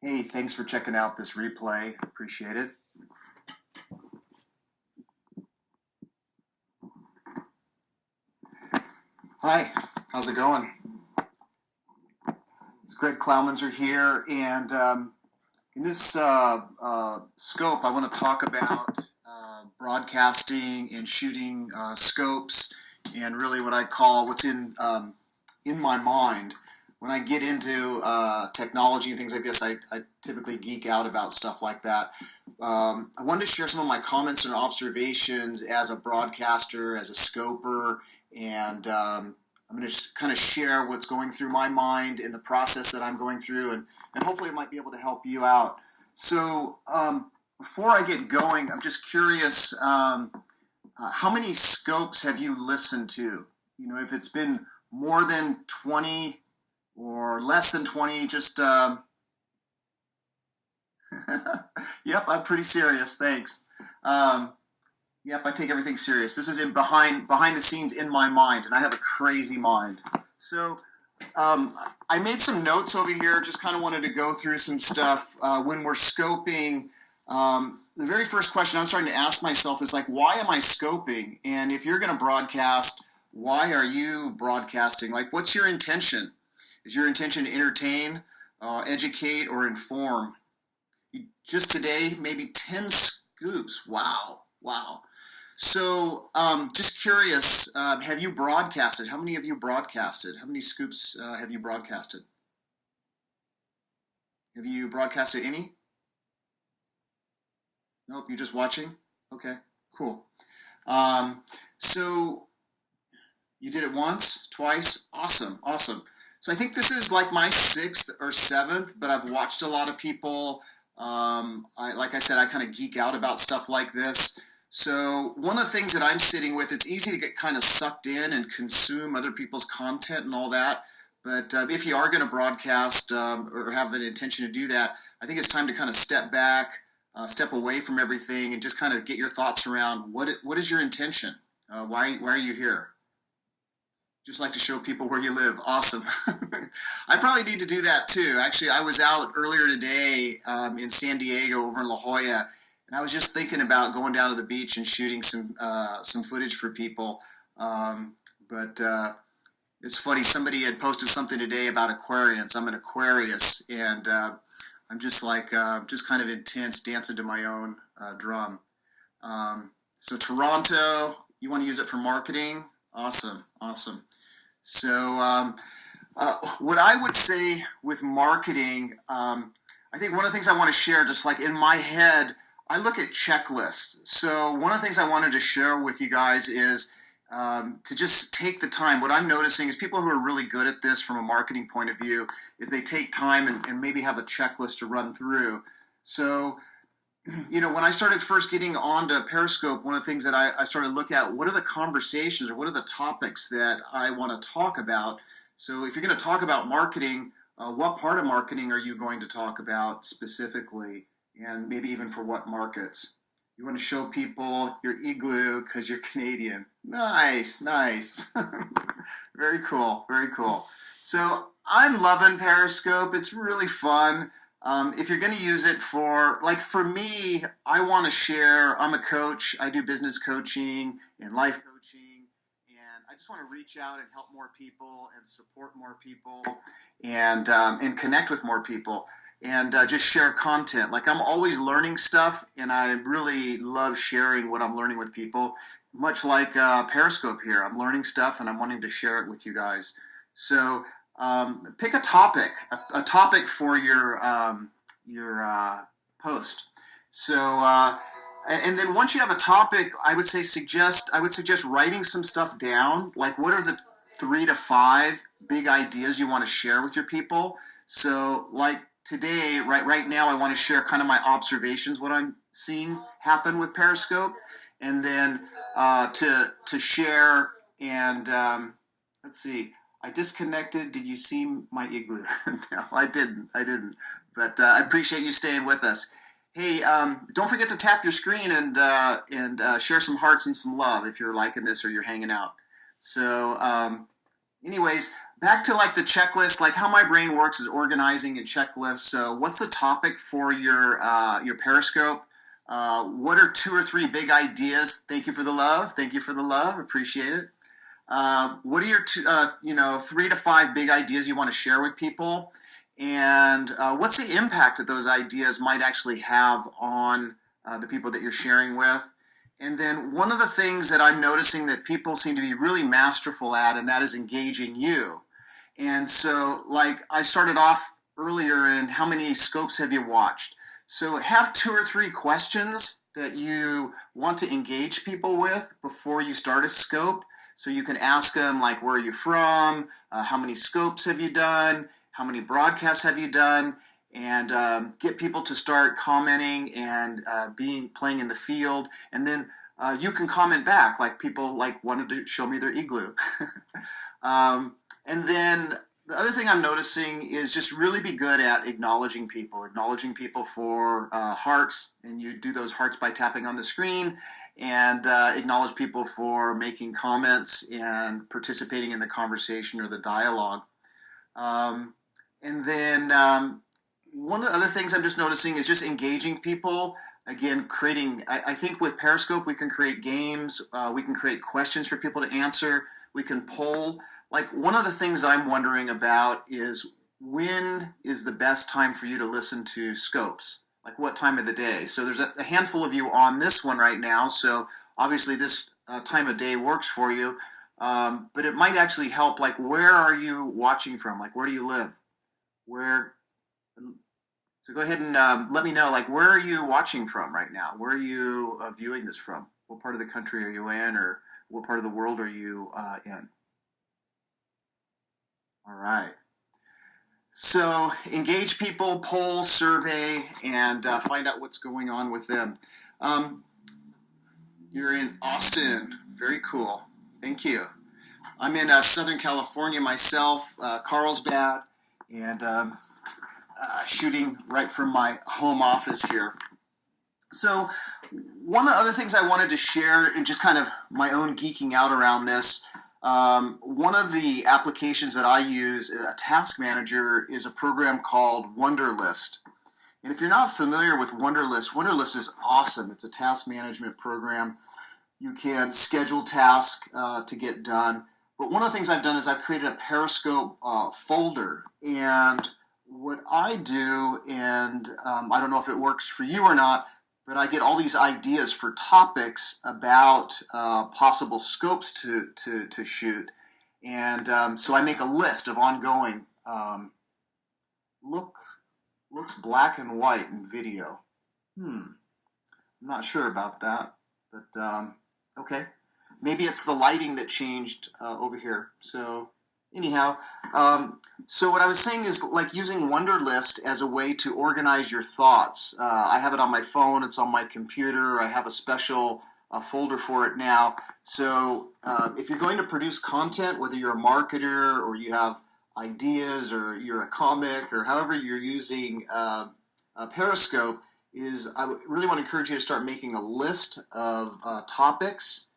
Hey, thanks for checking out this replay. Appreciate it. Hi, how's it going? It's Greg Clowminzer here, and in this scope, I want to talk about broadcasting and shooting scopes, and really what I call what's in my mind. When I get into technology and things like this, I typically geek out about stuff like that. I wanted to share some of my comments and observations as a broadcaster, as a scoper, and I'm going to kind of share what's going through my mind in the process that I'm going through, and hopefully it might be able to help you out. So before I get going, I'm just curious, how many scopes have you listened to? You know, if it's been more than 20 or less than 20, just, yep, I'm pretty serious, thanks. Yep, I take everything serious. This is in behind the scenes in my mind, and I have a crazy mind. So I made some notes over here, just kind of wanted to go through some stuff. When we're scoping, the very first question I'm starting to ask myself is like, why am I scoping? And if you're going to broadcast, why are you broadcasting? Like, what's your intention? Is your intention to entertain, educate, or inform? Just today, maybe 10 scoops. Wow. So, just curious, have you broadcasted? How many of you broadcasted? How many scoops have you broadcasted? Have you broadcasted any? Nope, you're just watching? Okay, cool. So, you did it once, twice? Awesome. So I think this is like my 6th or 7th, but I've watched a lot of people. Like I said, I kind of geek out about stuff like this. So one of the things that I'm sitting with, it's easy to get kind of sucked in and consume other people's content and all that. But if you are going to broadcast or have the intention to do that, I think it's time to kind of step back, step away from everything, and just kind of get your thoughts around what is your intention? Why are you here? Just like to show people where you live. Awesome. I probably need to do that too. Actually, I was out earlier today in San Diego over in La Jolla, and I was just thinking about going down to the beach and shooting some footage for people. But it's funny, somebody had posted something today about Aquarians. I'm an Aquarius, and I'm just like, just kind of intense, dancing to my own drum. So Toronto, you want to use it for marketing? Awesome. So what I would say with marketing, I think one of the things I want to share, just like in my head, I look at checklists. So one of the things I wanted to share with you guys is to just take the time. What I'm noticing is people who are really good at this from a marketing point of view is they take time and maybe have a checklist to run through. So, you know, when I started first getting onto Periscope, one of the things that I started to look at, what are the conversations or what are the topics that I want to talk about? So if you're going to talk about marketing, what part of marketing are you going to talk about specifically? And maybe even for what markets? You want to show people your igloo because you're Canadian. Nice. Very cool. So I'm loving Periscope. It's really fun. If you're going to use it for me, I want to share, I'm a coach, I do business coaching and life coaching, and I just want to reach out and help more people and support more people and connect with more people and just share content. Like, I'm always learning stuff, and I really love sharing what I'm learning with people, much like Periscope here. I'm learning stuff, and I'm wanting to share it with you guys. So pick a topic for your post. So and then once you have a topic, I would suggest writing some stuff down. Like, what are the 3 to 5 big ideas you want to share with your people? So like today, right now, I want to share kind of my observations, what I'm seeing happen with Periscope, and then to share and let's see. I disconnected. Did you see my igloo? No, I didn't. But I appreciate you staying with us. Hey, don't forget to tap your screen and share some hearts and some love if you're liking this or you're hanging out. So Anyways, back to like the checklist, like how my brain works is organizing and checklists. So what's the topic for your Periscope? What are 2 or 3 big ideas? Thank you for the love. Thank you for the love. Appreciate it. What are your 3 to 5 big ideas you want to share with people? And what's the impact that those ideas might actually have on the people that you're sharing with? And then one of the things that I'm noticing that people seem to be really masterful at, and that is engaging you. And so, like I started off earlier in how many scopes have you watched? So have 2 or 3 questions that you want to engage people with before you start a scope. So you can ask them like, where are you from? How many scopes have you done? How many broadcasts have you done? And get people to start commenting and playing in the field. And then you can comment back, like people like wanted to show me their igloo. And then the other thing I'm noticing is just really be good at acknowledging people for hearts, and you do those hearts by tapping on the screen, and acknowledge people for making comments and participating in the conversation or the dialogue. And then one of the other things I'm just noticing is just engaging people. Again, I think with Periscope, we can create games, we can create questions for people to answer, we can poll. Like one of the things I'm wondering about is when is the best time for you to listen to scopes? Like what time of the day? So there's a handful of you on this one right now, so obviously this time of day works for you, but it might actually help, like where are you watching from? Like where do you live? So go ahead and let me know, like, where are you watching from right now? Where are you viewing this from? What part of the country are you in, or what part of the world are you in? All right. So engage people, poll, survey, and find out what's going on with them. You're in Austin. Very cool. Thank you. I'm in Southern California myself, Carlsbad, and shooting right from my home office here. So one of the other things I wanted to share, and just kind of my own geeking out around this, one of the applications that I use, a task manager, is a program called Wunderlist. And if you're not familiar with Wunderlist, Wunderlist is awesome. It's a task management program. You can schedule tasks to get done. But one of the things I've done is I've created a Periscope folder. And what I do, and I don't know if it works for you or not, but I get all these ideas for topics about possible scopes to shoot. And so I make a list of ongoing. Looks black and white in video. I'm not sure about that, but okay. Maybe it's the lighting that changed over here. So anyhow, so what I was saying is like using Wunderlist as a way to organize your thoughts. I have it on my phone. It's on my computer. I have a special folder for it now. So if you're going to produce content, whether you're a marketer or you have ideas or you're a comic or however you're using Periscope, I really want to encourage you to start making a list of topics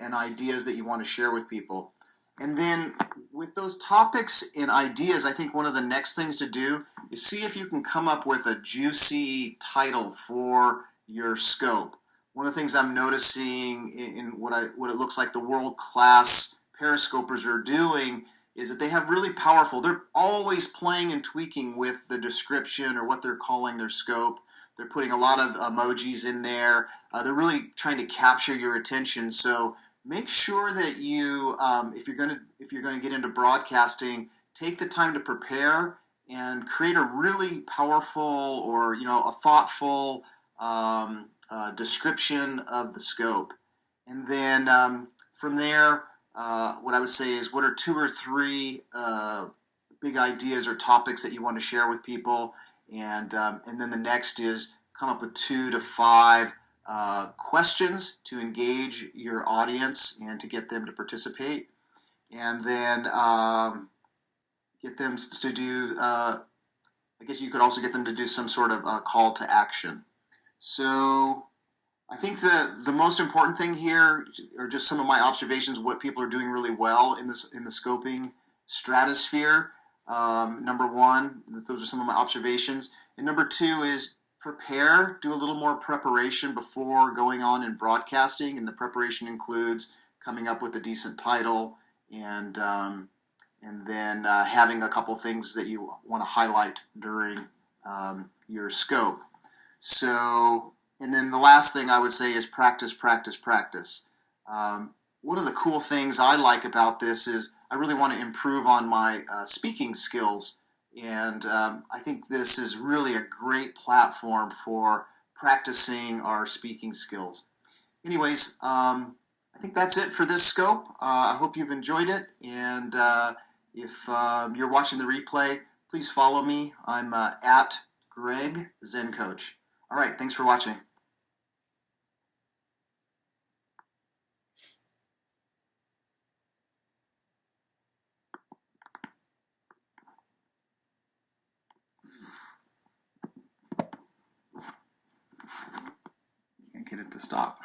and ideas that you want to share with people. And then with those topics and ideas, I think one of the next things to do is see if you can come up with a juicy title for your scope. One of the things I'm noticing in what it looks like the world-class Periscopers are doing is that they have really powerful, they're always playing and tweaking with the description or what they're calling their scope. They're putting a lot of emojis in there. They're really trying to capture your attention. So make sure that you, if you're going to get into broadcasting, take the time to prepare and create a really powerful or a thoughtful description of the scope. And then from there, what I would say is, what are 2 or 3 big ideas or topics that you want to share with people? And then the next is come up with 2 to 5 questions to engage your audience and to get them to participate. And then get them to do, I guess you could also get them to do some sort of call to action. So I think the most important thing here are just some of my observations, what people are doing really well in the scoping stratosphere. Number one, those are some of my observations. And number two is prepare, do a little more preparation before going on and broadcasting. And the preparation includes coming up with a decent title and then having a couple things that you want to highlight during your scope. So, and then the last thing I would say is practice, practice, practice. One of the cool things I like about this is I really want to improve on my speaking skills, and I think this is really a great platform for practicing our speaking skills. Anyways, I think that's it for this scope. I hope you've enjoyed it, and if you're watching the replay, please follow me. I'm at Greg Zen Coach. All right, thanks for watching. Can't get it to stop.